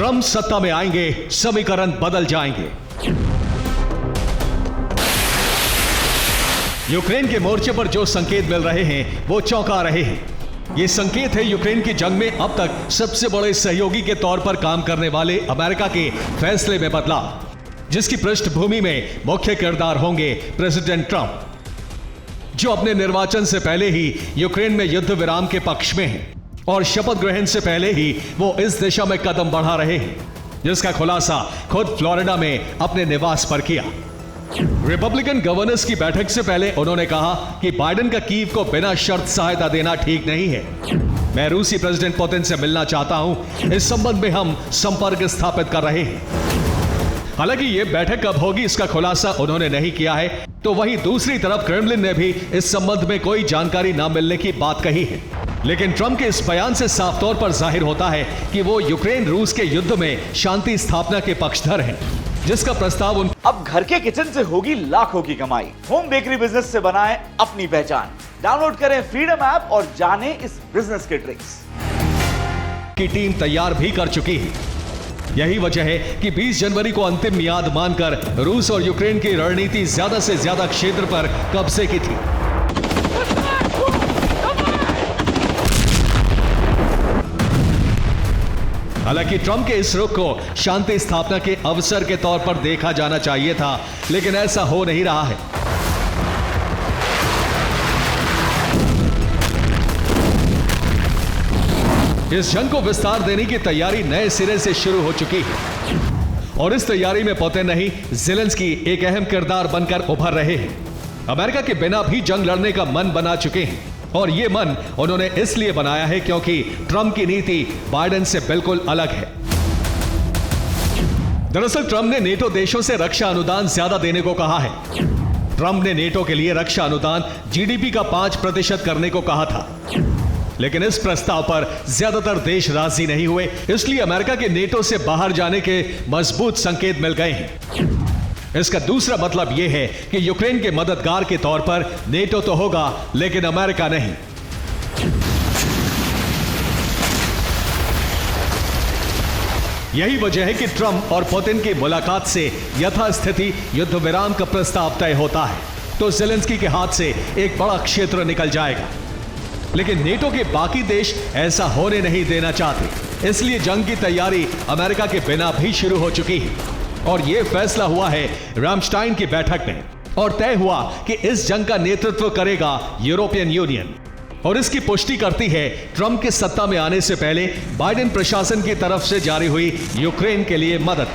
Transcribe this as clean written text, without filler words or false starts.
Trump सत्ता में आएंगे, समीकरण बदल जाएंगे। यूक्रेन के मोर्चे पर जो संकेत मिल रहे हैं वो चौंका रहे हैं। ये संकेत है यूक्रेन की जंग में अब तक सबसे बड़े सहयोगी के तौर पर काम करने वाले अमेरिका के फैसले में बदलाव, जिसकी पृष्ठभूमि में मुख्य किरदार होंगे प्रेसिडेंट ट्रंप, जो अपने निर्वाचन से पहले ही यूक्रेन में युद्ध विराम के पक्ष में हैं और शपथ ग्रहण से पहले ही वो इस दिशा में कदम बढ़ा रहे हैं, जिसका खुलासा खुद फ्लोरिडा में अपने निवास पर किया। रिपब्लिकन गवर्नर्स की बैठक से पहले उन्होंने कहा कि बाइडेन का कीव को बिना शर्त सहायता देना ठीक नहीं है। मैं रूसी प्रेसिडेंट पुतिन से मिलना चाहता हूं, इस संबंध में हम संपर्क स्थापित कर रहे हैं। हालांकि यह बैठक कब होगी इसका खुलासा उन्होंने नहीं किया है, तो वहीं दूसरी तरफ क्रेमलिन ने भी इस संबंध में कोई जानकारी न मिलने की बात कही है। लेकिन ट्रंप के इस बयान से साफ तौर पर जाहिर होता है कि वो यूक्रेन रूस के युद्ध में शांति स्थापना के पक्षधर हैं, जिसका प्रस्ताव उन अब घर के किचन से होगी लाखों की कमाई। होम बेकरी बिजनेस से बनाएं अपनी पहचान। डाउनलोड करें फ्रीडम ऐप और जानें इस बिजनेस के ट्रिक्स की टीम तैयार भी कर चुकी है। यही वजह है कि 20 जनवरी को अंतिम मियाद मानकर रूस और यूक्रेन की रणनीति ज्यादा से ज्यादा क्षेत्र पर कब्जे की थी। हालांकि ट्रंप के इस रुख को शांति स्थापना के अवसर के तौर पर देखा जाना चाहिए था, लेकिन ऐसा हो नहीं रहा है। इस जंग को विस्तार देने की तैयारी नए सिरे से शुरू हो चुकी है और इस तैयारी में पुतिन नहीं, ज़ेलेंस्की एक अहम किरदार बनकर उभर रहे हैं। अमेरिका के बिना भी जंग लड़ने का मन बना चुके हैं और यह मन उन्होंने इसलिए बनाया है क्योंकि ट्रंप की नीति बाइडेन से बिल्कुल अलग है। दरअसल ट्रंप ने नेटो देशों से रक्षा अनुदान ज्यादा देने को कहा है। ट्रंप ने नेटो के लिए रक्षा अनुदान जीडीपी का 5% करने को कहा था, लेकिन इस प्रस्ताव पर ज्यादातर देश राजी नहीं हुए, इसलिए अमेरिका के नेटो से बाहर जाने के मजबूत संकेत मिल गए हैं। इसका दूसरा मतलब यह है कि यूक्रेन के मददगार के तौर पर नेटो तो होगा, लेकिन अमेरिका नहीं। यही वजह है कि ट्रंप और पुतिन की मुलाकात से यथास्थिति युद्ध विराम का प्रस्ताव तय होता है तो ज़ेलेंस्की के हाथ से एक बड़ा क्षेत्र निकल जाएगा। लेकिन नेटो के बाकी देश ऐसा होने नहीं देना चाहते, इसलिए जंग की तैयारी अमेरिका के बिना भी शुरू हो चुकी है और यह फैसला हुआ है रामस्टाइन की बैठक में और तय हुआ कि इस जंग का नेतृत्व करेगा यूरोपियन यूनियन। और इसकी पुष्टि करती है ट्रंप के सत्ता में आने से पहले बाइडेन प्रशासन की तरफ से जारी हुई यूक्रेन के लिए मदद।